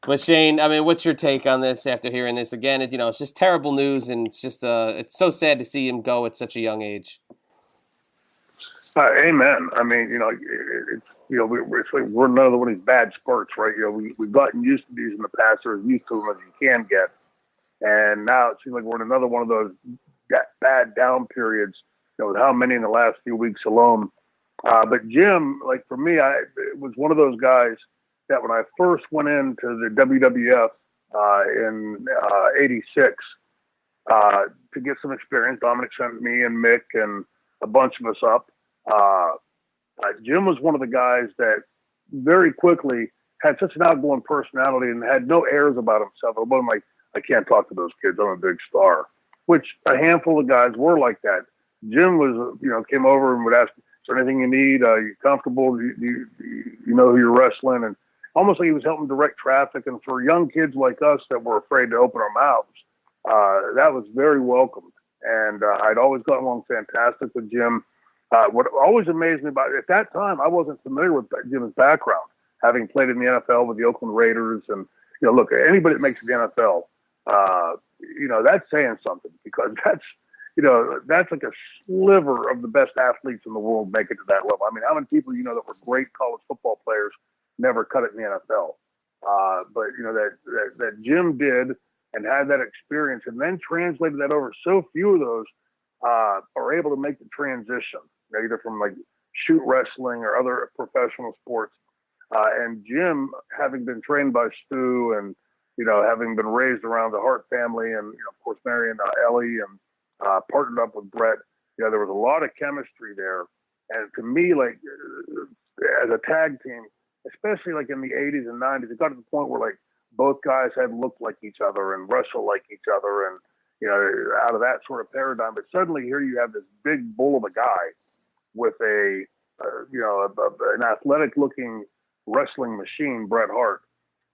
But Shane, I mean, what's your take on this after hearing this again? It's just terrible news, and it's so sad to see him go at such a young age. Amen. I mean, it's we're another one of these bad spurts, right? We've gotten used to these in the past, or as used to them as you can get, and now it seems like we're in another one of those bad down periods. With how many in the last few weeks alone. But Jim, like for me, it was one of those guys that when I first went into the WWF in '86 to get some experience, Dominic sent me and Mick and a bunch of us up. Jim was one of the guys that very quickly had such an outgoing personality and had no airs about himself. It wasn't like, I can't talk to those kids, I'm a big star, which a handful of guys were like that. Jim was, came over and would ask, is there anything you need? Are you comfortable? Do you know who you're wrestling? And almost like he was helping direct traffic. And for young kids like us that were afraid to open our mouths, that was very welcomed. And I'd always gotten along fantastic with Jim. What always amazed me about it, at that time, I wasn't familiar with Jim's background, having played in the NFL with the Oakland Raiders. And, look, anybody that makes it to the NFL, that's saying something, because that's like a sliver of the best athletes in the world make it to that level. I mean, how many people that were great college football players never cut it in the NFL? But that Jim did and had that experience, and then translated that over. So few of those are able to make the transition, either from like shoot wrestling or other professional sports. And Jim, having been trained by Stu, and having been raised around the Hart family, and of course marrying Ellie, and partnered up with Bret. There was a lot of chemistry there. And to me, like, as a tag team, especially like in the 80s and 90s, it got to the point where like both guys had looked like each other and wrestled like each other, and out of that sort of paradigm. But suddenly here you have this big bull of a guy with an athletic looking wrestling machine, Bret Hart,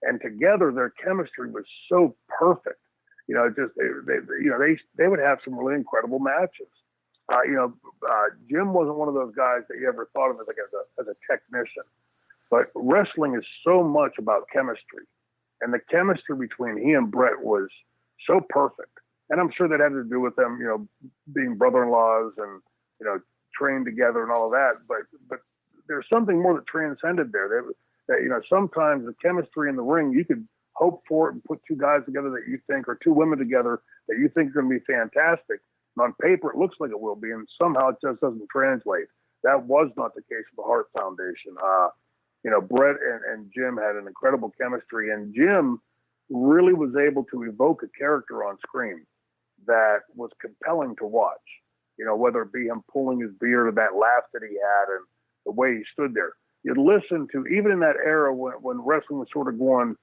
and together their chemistry was so perfect. They would have some really incredible matches. Jim wasn't one of those guys that you ever thought of as a technician, but wrestling is so much about chemistry, and the chemistry between he and Bret was so perfect. And I'm sure that had to do with them, being brother-in-laws and trained together and all of that. But there's something more that transcended there. That sometimes the chemistry in the ring, you could hope for it and put two guys together that you think, or two women together that you think are going to be fantastic. And on paper, it looks like it will be, and somehow it just doesn't translate. That was not the case with the Hart Foundation. Bret and Jim had an incredible chemistry, and Jim really was able to evoke a character on screen that was compelling to watch. Whether it be him pulling his beard, or that laugh that he had, and the way he stood there. You'd listen to, even in that era when wrestling was sort of going,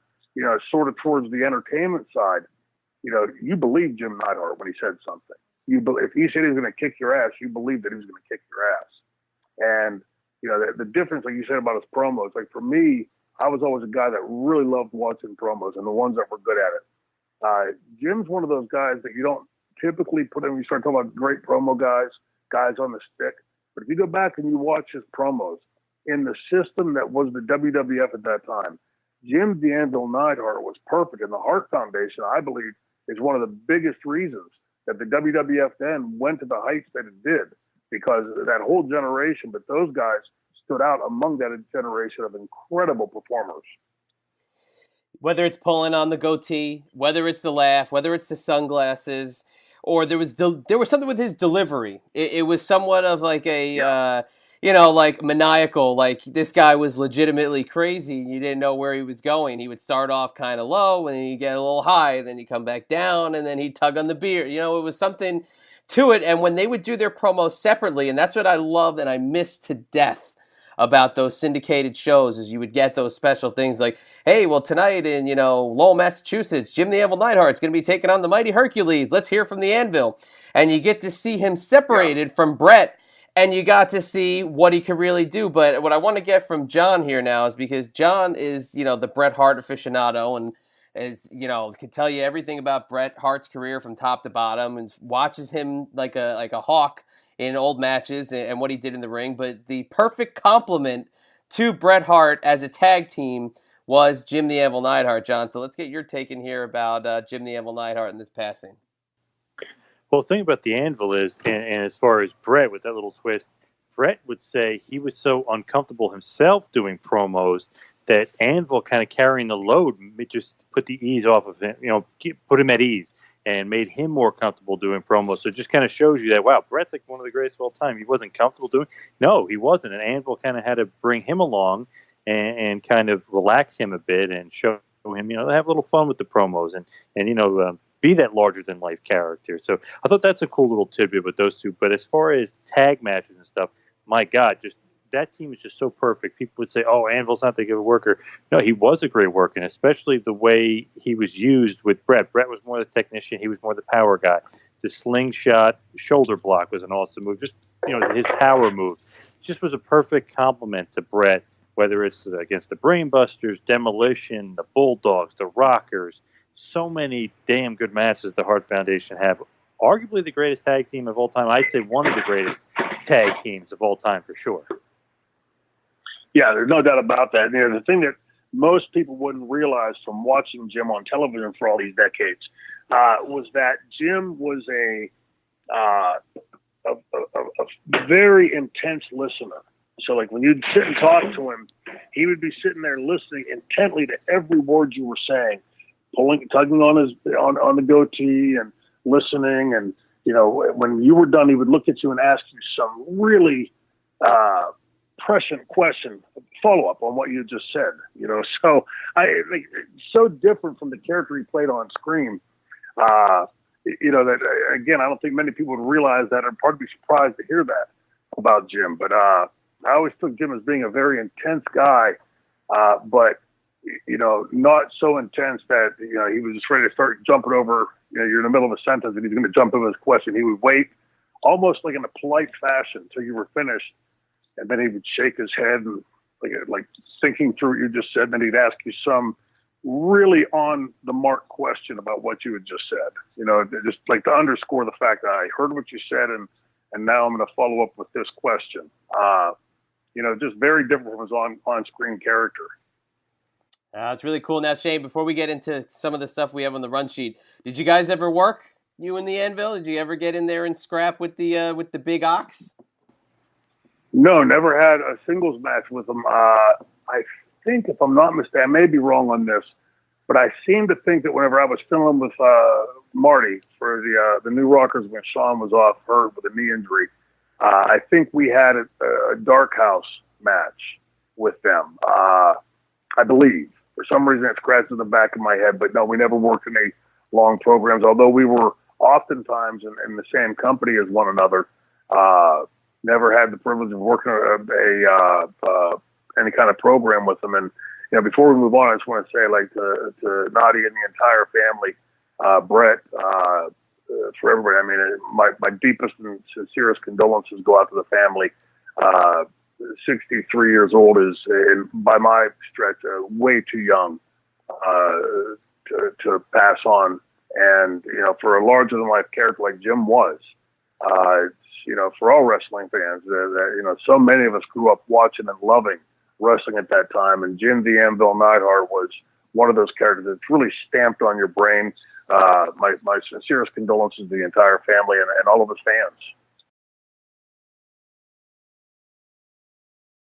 sort of towards the entertainment side, you believed Jim Neidhart when he said something. If he said he was going to kick your ass, you believed that he was going to kick your ass. And, the difference, like you said about his promos, like for me, I was always a guy that really loved watching promos, and the ones that were good at it. Jim's one of those guys that you don't typically put in when you start talking about great promo guys on the stick. But if you go back and you watch his promos in the system that was the WWF at that time, Jim the Anvil Neidhart was perfect. And the Hart Foundation, I believe, is one of the biggest reasons that the WWF then went to the heights that it did, because that whole generation, but those guys stood out among that generation of incredible performers. Whether it's pulling on the goatee, whether it's the laugh, whether it's the sunglasses, or there was something with his delivery. It was somewhat of like like maniacal. Like this guy was legitimately crazy. You didn't know where he was going. He would start off kind of low, and then he'd get a little high, and then he'd come back down, and then he'd tug on the beard. It was something to it. And when they would do their promos separately, and that's what I loved and I missed to death about those syndicated shows, is you would get those special things like, hey, well, tonight in, Lowell, Massachusetts, Jim the Anvil Neidhart's going to be taking on the Mighty Hercules. Let's hear from the Anvil. And you get to see him separated from Bret, and you got to see what he could really do. But what I want to get from John here now is, because John is, the Bret Hart aficionado, and is, can tell you everything about Bret Hart's career from top to bottom, and watches him like a hawk in old matches and what he did in the ring. But the perfect complement to Bret Hart as a tag team was Jim the Anvil Neidhart, John. So let's get your take in here about Jim the Anvil Neidhart and this passing. Well, the thing about the Anvil is, and as far as Bret with that little twist, Bret would say he was so uncomfortable himself doing promos that Anvil kind of carrying the load just put the ease off of him, put him at ease and made him more comfortable doing promos. So it just kind of shows you that, wow, Bret's like one of the greatest of all time. He wasn't comfortable doing. No, he wasn't. And Anvil kind of had to bring him along and kind of relax him a bit and show him, have a little fun with the promos and be that larger than life character. So I thought that's a cool little tidbit with those two. But as far as tag matches and stuff, my God, just that team is just so perfect. People would say, "Oh, Anvil's not that good a worker." No, he was a great worker, and especially the way he was used with Bret. Bret was more the technician; he was more the power guy. The slingshot shoulder block was an awesome move. Just his power move just was a perfect complement to Bret. Whether it's against the Brainbusters, Demolition, the Bulldogs, the Rockers, so many damn good matches the Hart Foundation have. Arguably the greatest tag team of all time. I'd say one of the greatest tag teams of all time for sure. Yeah, there's no doubt about that. The thing that most people wouldn't realize from watching Jim on television for all these decades was that Jim was a very intense listener. So, like, when you'd sit and talk to him, he would be sitting there listening intently to every word you were saying, tugging on the goatee and listening. And when you were done, he would look at you and ask you some really prescient question, follow up on what you just said. So so different from the character he played on screen. That again, I don't think many people would realize that. I'd probably be surprised to hear that about Jim. But I always took Jim as being a very intense guy, but not so intense that he was just ready to start jumping over. You're in the middle of a sentence and he's going to jump over his question. He would wait, almost like in a polite fashion, until you were finished, and then he would shake his head and like thinking through what you just said. And then he'd ask you some really on the mark question about what you had just said. Just like to underscore the fact that I heard what you said and now I'm going to follow up with this question. Just very different from his on-screen character. It's really cool. Now, Shane, before we get into some of the stuff we have on the run sheet, did you guys ever work, you and the Anvil? Did you ever get in there and scrap with the big ox? No, never had a singles match with him. I think, if I'm not mistaken, I may be wrong on this, but I seem to think that whenever I was filming with Marty for the New Rockers when Sean was off hurt with a knee injury, I think we had a Dark House match with them. I believe. For some reason, it scratches in the back of my head, but no, we never worked any long programs, although we were oftentimes in the same company as one another. Never had the privilege of working any kind of program with them. And before we move on, I just want to say, like, to Nadia and the entire family, Bret, for everybody. I mean, my deepest and sincerest condolences go out to the family. 63 years old is, by my stretch, way too young to pass on. And for a larger than life character like Jim was, for all wrestling fans, so many of us grew up watching and loving wrestling at that time, and Jim the Anvil Neidhart was one of those characters that's really stamped on your brain. My sincerest condolences to the entire family and all of his fans.